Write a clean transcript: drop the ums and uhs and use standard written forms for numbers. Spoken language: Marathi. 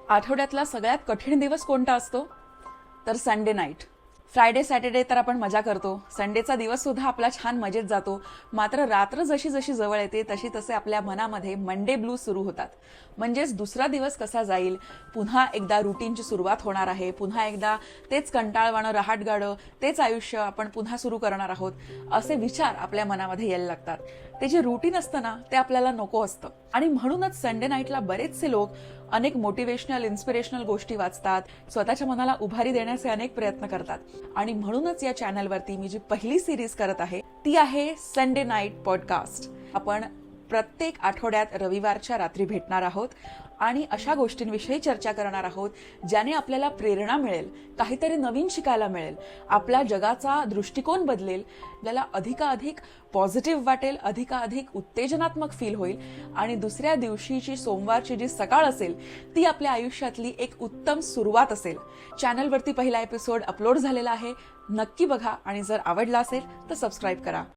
आठवड्यातला सगळ्यात कठीण दिवस कोणता असतो? तर संडे नाईट. फ्रायडे सॅटर्डे तर आपण मजा करतो, संडेचा दिवस सुद्धा आपला छान मजेत जातो. मात्र रात्र जशी जशी जवळ येते तशी तसे आपल्या मनामध्ये मंडे ब्लू सुरू होतात. म्हणजेच दुसरा दिवस कसा जाईल, पुन्हा एकदा रुटीनची सुरुवात होणार आहे, पुन्हा एकदा तेच कंटाळवाणं रहाटगाडं तेच आयुष्य आपण पुन्हा सुरू करणार आहोत, असे विचार आपल्या मनामध्ये यायला लागतात. ते जे रुटीन असतं ना, ते आपल्याला नको असतं. आणि म्हणूनच संडे नाईटला बरेचसे लोक अनेक मोटिवेशनल इन्स्पिरेशनल गोष्टी वाचतात, स्वतःच्या मनाला उभारी देण्याचे अनेक प्रयत्न करतात. आणि म्हणूनच या चॅनलवरती मी जी पहिली सिरीज करत आहे ती आहे संडे नाईट पॉडकास्ट. आपण प्रत्येक आठवड्यात रविवारच्या रात्री भेटणार आहोत आणि अशा गोष्टींविषयी चर्चा करणार आहोत ज्याने आपल्याला प्रेरणा मिळेल, काहीतरी नवीन शिकायला मिळेल, आपल्या जगाचा दृष्टिकोन बदलेल, आपल्याला अधिकाधिक पॉझिटिव्ह वाटेल, अधिकाधिक उत्तेजनात्मक फील होईल आणि दुसऱ्या दिवशीची सोमवारची जी सकाळ असेल ती आपल्या आयुष्यातली एक उत्तम सुरुवात असेल. चॅनलवरती पहिला एपिसोड अपलोड झालेला आहे, नक्की बघा आणि जर आवडला असेल तर सबस्क्राईब करा.